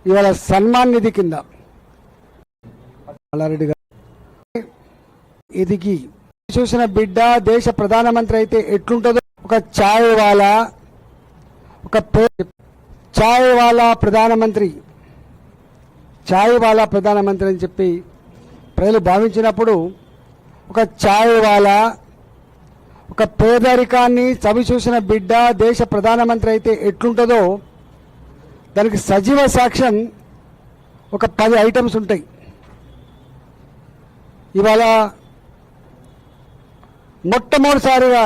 ఇవాళ సన్మాన్ నిధి కింద మల్లారెడ్డి గారు ఎదిగి చూసిన బిడ్డ దేశ ప్రధానమంత్రి అయితే ఎట్లుంటుందో ఒక ఛాయ్ వాలా ప్రధానమంత్రి అని చెప్పి ప్రజలు భావించినప్పుడు ఒక ఛాయ్ వాలా ఒక పేదరికాన్ని చవి చూసిన బిడ్డ దేశ ప్రధానమంత్రి అయితే ఎట్లుంటుందో దానికి సజీవ సాక్ష్యం ఒక 10 ఐటమ్స్ ఉంటాయి. ఇవాళ మొట్టమొదటిసారిగా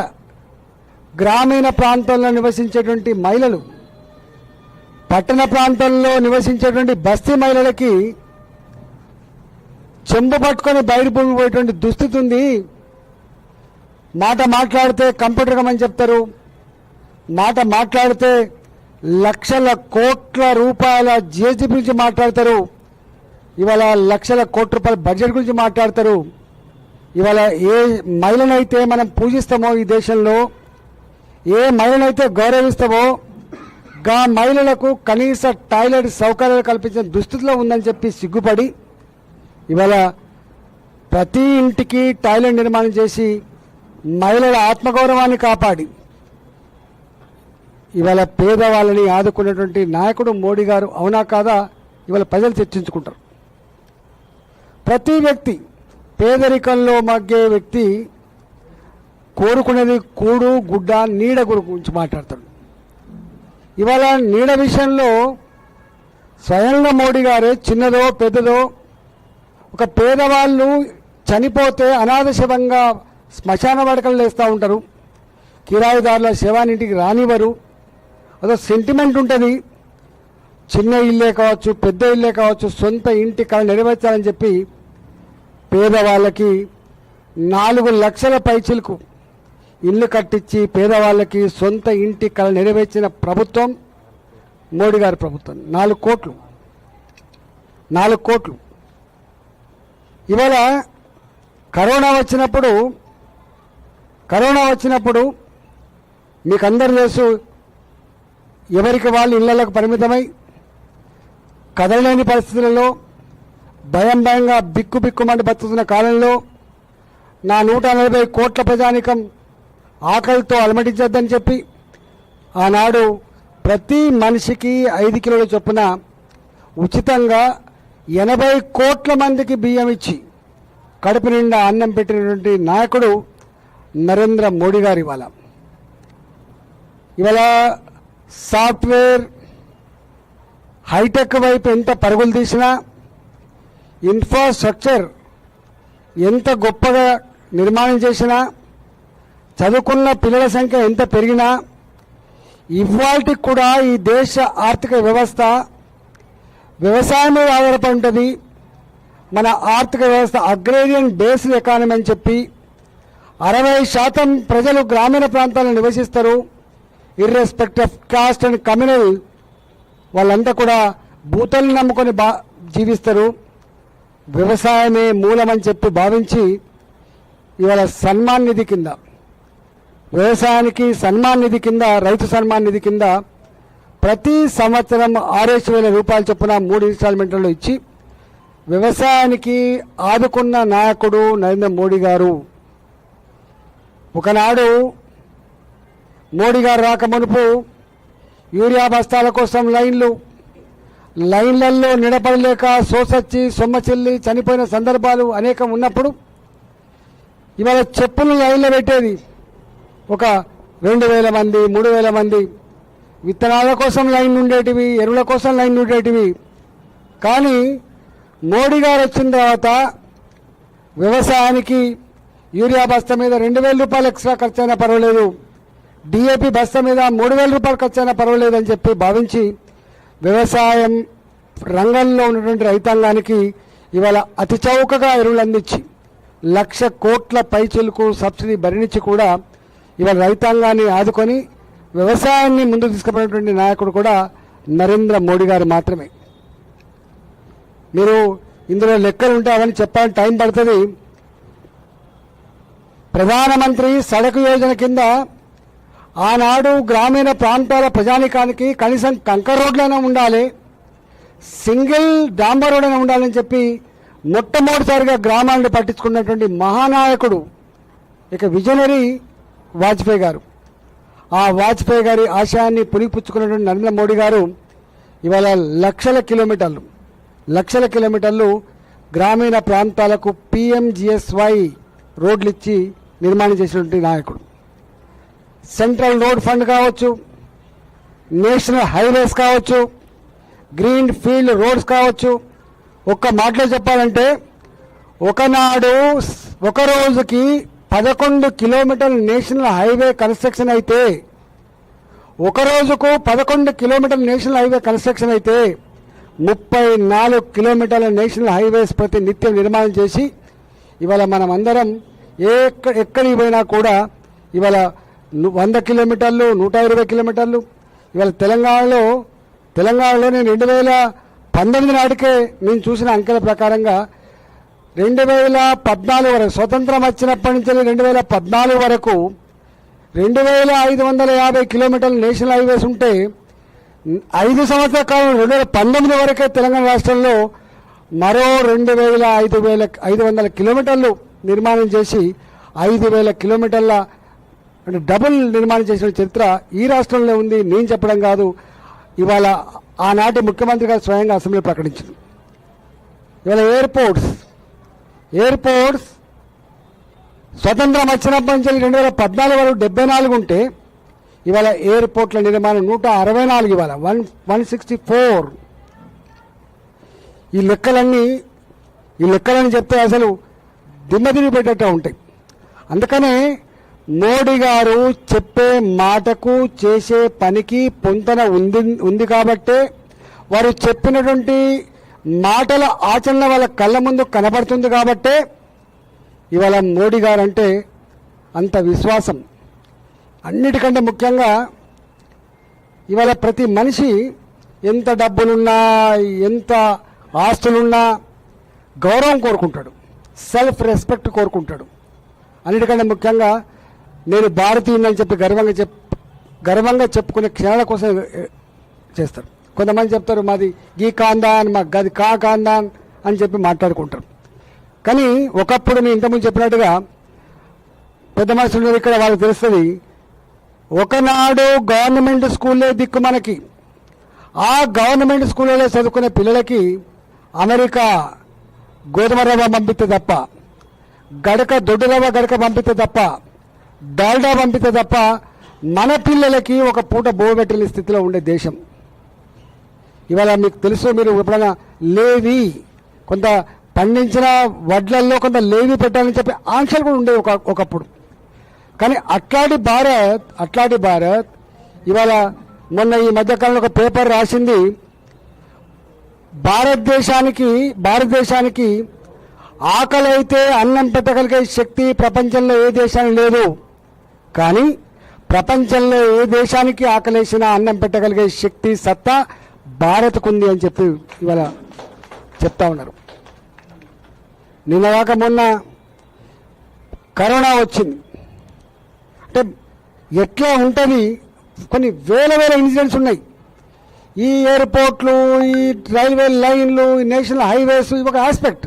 గ్రామీణ ప్రాంతాల్లో నివసించేటువంటి మహిళలు పట్టణ ప్రాంతాల్లో నివసించేటువంటి బస్తీ మహిళలకి చెంబు పట్టుకొని బయట పోయేటువంటి దుస్థితి ఉంది. మాట మాట్లాడితే కంప్యూటర్ కమని చెప్తారు, మాట మాట్లాడితే లక్షల కోట్ల రూపాయల జిఎస్టీ గురించి మాట్లాడతారు, ఇవాళ లక్షల కోట్ల రూపాయల బడ్జెట్ గురించి మాట్లాడతారు. ఇవాళ ఏ మహిళనైతే మనం పూజిస్తామో ఈ దేశంలో, ఏ మహిళనైతే గౌరవిస్తామో గా మహిళలకు కనీస టాయిలెట్ సౌకర్యాలు కల్పించిన దుస్థితిలో ఉందని చెప్పి సిగ్గుపడి ఇవాళ ప్రతి ఇంటికి టాయిలెట్ నిర్మాణం చేసి మహిళల ఆత్మగౌరవాన్ని కాపాడి ఇవాళ పేదవాళ్ళని ఆదుకున్నటువంటి నాయకుడు మోడీ గారు. అవునా కాదా ఇవాళ ప్రజలు చర్చించుకుంటారు. ప్రతి వ్యక్తి పేదరికంలో మగ్గే వ్యక్తి కోరుకునేది కూడు గుడ్డ నీడ గురించి మాట్లాడతాడు. ఇవాళ నీడ విషయంలో స్వయంగా మోడీ గారే చిన్నదో పెద్దదో ఒక పేదవాళ్ళు చనిపోతే అనాథ శవంగా శ్మశాన వాడకలు వేస్తూ ఉంటారు. కిరాయిదారుల శవానింటికి రానివ్వరు. అదో సెంటిమెంట్ ఉంటుంది. చిన్న ఇల్లే కావచ్చు, పెద్ద ఇల్లే కావచ్చు, సొంత ఇంటి కళ నెరవేర్చాలని చెప్పి పేదవాళ్ళకి 4 లక్షల పైచిలకు ఇల్లు కట్టించి పేదవాళ్ళకి సొంత ఇంటి కళ నెరవేర్చిన ప్రభుత్వం మోడీ గారి ప్రభుత్వం. 4 కోట్లు. ఇవాళ కరోనా వచ్చినప్పుడు మీకు అందరూ తెలుసు, ఎవరికి వాళ్ళు ఇళ్లకు పరిమితమై కదలలేని పరిస్థితులలో భయంగా బిక్కుమంటూ బతుకుతున్న కాలంలో నా 140 కోట్ల ప్రజానికం ఆకలితో అలమటించొద్దని చెప్పి ఆనాడు ప్రతి మనిషికి 5 కిలోల చొప్పున ఉచితంగా 80 కోట్ల మందికి బియ్యం ఇచ్చి కడుపు నిండా అన్నం పెట్టినటువంటి నాయకుడు నరేంద్ర మోడీ గారు. ఇవాళ సాఫ్ట్వేర్ హైటెక్ వైపు ఎంత పరుగులు తీసినా, ఇన్ఫ్రాస్ట్రక్చర్ ఎంత గొప్పగా నిర్మాణం చేసినా, చదువుకున్న పిల్లల సంఖ్య ఎంత పెరిగినా, ఇవాళకి కూడా ఈ దేశ ఆర్థిక వ్యవస్థ వ్యవసాయం మీద ఆధారపడి ఉంటుంది. మన ఆర్థిక వ్యవస్థ అగ్రేరియన్ బేస్డ్ ఎకానమీ అని చెప్పి 60% ప్రజలు గ్రామీణ ప్రాంతాల్లో నివసిస్తారు. ఇర్రెస్పెక్ట్ ఆఫ్ కాస్ట్ అండ్ కమ్యూనల్ వాళ్ళంతా కూడా భూతల్ని నమ్ముకొని జీవిస్తారు. వ్యవసాయమే మూలమని చెప్పి భావించి ఇవాళ సన్మాన్ నిధి కింద, వ్యవసాయానికి సన్మాన్ నిధి కింద, రైతు సన్మాన్ నిధి కింద ప్రతి సంవత్సరం 6,000 రూపాయల చొప్పున 3 ఇన్స్టాల్మెంట్లలో ఇచ్చి వ్యవసాయానికి ఆదుకున్న నాయకుడు నరేంద్ర మోడీ గారు. ఒకనాడు మోడీ గారు రాక మునుపు యూరియా బస్తాల కోసం లైన్లలో నిలబడలేక సోసొచ్చి సొమ్మచెల్లి చనిపోయిన సందర్భాలు అనేకం ఉన్నప్పుడు ఇవాళ చెప్పులు లైన్లో పెట్టేది ఒక 2,000 మంది, 3,000 మంది. విత్తనాల కోసం లైన్ ఉండేటివి, ఎరువుల కోసం లైన్ ఉండేటివి. కానీ మోడీ గారు వచ్చిన తర్వాత వ్యవసాయానికి యూరియా బస్తా మీద 2,000 రూపాయలు ఎక్స్ట్రా ఖర్చు అయినా పర్వాలేదు, డిఏపి బస్తా మీద 3,000 రూపాయలు ఖర్చు అయినా పర్వాలేదు అని చెప్పి భావించి వ్యవసాయం రంగంలో ఉన్నటువంటి రైతాంగానికి ఇవాళ అతి చౌకగా ఎరువులు అందించి 1,00,000 కోట్ల పైచిలకు సబ్సిడీ భరించి కూడా ఇవాళ రైతాంగాన్ని ఆదుకొని వ్యవసాయాన్ని ముందుకు తీసుకుపోయినటువంటి నాయకుడు కూడా నరేంద్ర మోడీ గారు మాత్రమే. మీరు ఇందులో లెక్కలు ఉంటే అవన్నీ చెప్పాలని టైం పడుతుంది. ప్రధానమంత్రి సడక్ యోజన కింద ఆనాడు గ్రామీణ ప్రాంతాల ప్రజానికానికి కనీసం కంకర్ రోడ్లైనా ఉండాలి, సింగిల్ డాంబర్ రోడ్ అని ఉండాలని చెప్పి మొట్టమొదటిసారిగా గ్రామాలను పట్టించుకున్నటువంటి మహానాయకుడు ఇక విజనరీ వాజ్పేయి గారు. ఆ వాజ్పేయి గారి ఆశయాన్ని పునిపుచ్చుకున్నటువంటి నరేంద్ర మోడీ గారు ఇవాళ లక్షల కిలోమీటర్లు గ్రామీణ ప్రాంతాలకు PMGSY రోడ్లు ఇచ్చి నిర్మాణం చేసినటువంటి నాయకుడు. సెంట్రల్ రోడ్ ఫండ్ కావచ్చు, నేషనల్ హైవేస్ కావచ్చు, గ్రీన్ ఫీల్డ్ రోడ్స్ కావచ్చు. ఒక్క మాటలో చెప్పాలంటే ఒకనాడు ఒక రోజుకి 11 కిలోమీటర్ల నేషనల్ హైవే కన్స్ట్రక్షన్ అయితే, ఒక రోజుకు 11 కిలోమీటర్ల నేషనల్ హైవే కన్స్ట్రక్షన్ అయితే 34 కిలోమీటర్ల నేషనల్ హైవేస్ ప్రతి నిత్యం నిర్మాణం చేసి ఇవాళ మనం అందరం ఎక్కడికి పోయినా కూడా ఇవాళ 100 కిలోమీటర్లు, 120 కిలోమీటర్లు. ఇవాళ తెలంగాణలో నేను 2019 నాటికే నేను చూసిన అంకెల ప్రకారంగా 2014 వరకు, స్వతంత్రం వచ్చినప్పటి నుంచి 2014 వరకు 2550 కిలోమీటర్ల నేషనల్ హైవేస్ ఉంటే 5 సంవత్సరాల కాలం 2019 వరకే తెలంగాణ రాష్ట్రంలో మరో 2500 కిలోమీటర్లు నిర్మాణం చేసి 5000 కిలోమీటర్ల అంటే డబుల్ నిర్మాణం చేసిన చరిత్ర ఈ రాష్ట్రంలో ఉంది. నేను చెప్పడం కాదు, ఇవాళ ఆనాటి ముఖ్యమంత్రి గారు స్వయంగా అసెంబ్లీ ప్రకటించింది. ఇవాళ ఎయిర్పోర్ట్స్ స్వతంత్రం వచ్చినప్పటి నుంచి 2014 వరకు 74 ఉంటే ఇవాళ ఎయిర్పోర్ట్ల నిర్మాణం 164, ఇవాళ 164. ఈ లెక్కలన్నీ చెప్తే అసలు దిమ్మదిరి పెట్టేట్టు ఉంటాయి. అందుకనే మోడీ గారు చెప్పే మాటకు చేసే పనికి పొంతన ఉంది కాబట్టే, వారు చెప్పినటువంటి మాటల ఆచరణ వాళ్ళ కళ్ళ ముందు కనబడుతుంది కాబట్టే ఇవాళ మోడీ గారు అంటే అంత విశ్వాసం. అన్నిటికంటే ముఖ్యంగా ఇవాళ ప్రతి మనిషి ఎంత డబ్బులున్నా, ఎంత ఆస్తులున్నా గౌరవం కోరుకుంటాడు, సెల్ఫ్ రెస్పెక్ట్ కోరుకుంటాడు. అన్నిటికంటే ముఖ్యంగా నేను భారతీయుని చెప్పి గర్వంగా చెప్పుకునే క్షణాల కోసం చేస్తారు. కొంతమంది చెప్తారు మాది గీ ఖాందాన్, మా గది కా ఖాందాన్ అని చెప్పి మాట్లాడుకుంటారు. కానీ ఒకప్పుడు నేను ఇంతకుముందు చెప్పినట్టుగా పెద్ద మనుషులు ఇక్కడ వాళ్ళకి తెలుస్తుంది, ఒకనాడు గవర్నమెంట్ స్కూల్లే దిక్కు మనకి. ఆ గవర్నమెంట్ స్కూళ్ళలో చదువుకునే పిల్లలకి అమెరికా గోధుమ రవ్వ పంపితే తప్ప, దొడ్డు రవ్వ గడక పంపితే తప్ప, డాల్డా పంపితే తప్ప మన పిల్లలకి ఒక పూట బోబెట్టని స్థితిలో ఉండే దేశం. ఇవాళ మీకు తెలుసు, మీరు ఎప్పుడైనా లేవి కొంత పండించిన వడ్లల్లో కొంత లేవి పెట్టాలని చెప్పి ఆంక్షలు కూడా ఉండేవి ఒకప్పుడు. కానీ అట్లాంటి భారత్ ఇవాళ మొన్న ఈ మధ్యకాలంలో ఒక పేపర్ రాసింది, భారతదేశానికి ఆకలి అయితే అన్నం పెట్టగలిగే శక్తి ప్రపంచంలో ఏ దేశానికి లేదు, కానీ ప్రపంచంలో ఏ దేశానికి ఆకలేసినా అన్నం పెట్టగలిగే శక్తి సత్తా భారత్కు ఉంది అని చెప్పి ఇవాళ చెప్తా ఉన్నారు. నిన్నగాక మొన్న కరోనా వచ్చింది అంటే ఎట్లా ఉంటుంది, కొన్ని వేల ఇన్సిడెంట్స్ ఉన్నాయి. ఈ ఎయిర్పోర్ట్లు, ఈ రైల్వే లైన్లు, ఈ నేషనల్ హైవేస్ ఇవి ఒక ఆస్పెక్ట్.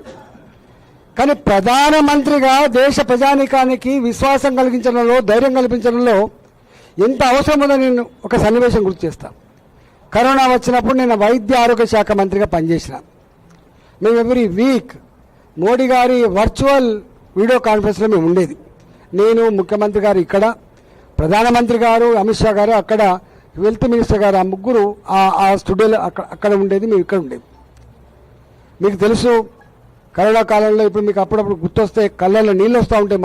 కానీ ప్రధానమంత్రిగా దేశ ప్రజానీకానికి విశ్వాసం కలిగించడంలో, ధైర్యం కల్పించడంలో ఎంత అవసరం ఉందో నేను ఒక సన్నివేశం గుర్తు చేస్తాను. కరోనా వచ్చినప్పుడు నేను వైద్య ఆరోగ్య శాఖ మంత్రిగా పనిచేసిన. మేము ఎవ్రీ వీక్ మోడీ గారి వర్చువల్ వీడియో కాన్ఫరెన్స్లో మేము ఉండేది. నేను, ముఖ్యమంత్రి గారు ఇక్కడ, ప్రధానమంత్రి గారు అమిత్ షా గారు అక్కడ, హెల్త్ మినిస్టర్ గారు, ఆ ముగ్గురు ఆ స్టూడియోలో అక్కడ ఉండేది, మేము ఇక్కడ ఉండేది. మీకు తెలుసు కరోనా కాలంలో ఇప్పుడు మీకు అప్పుడప్పుడు గుర్తొస్తే కళ్ళల్లో నీళ్ళు వస్తూ ఉంటాయి.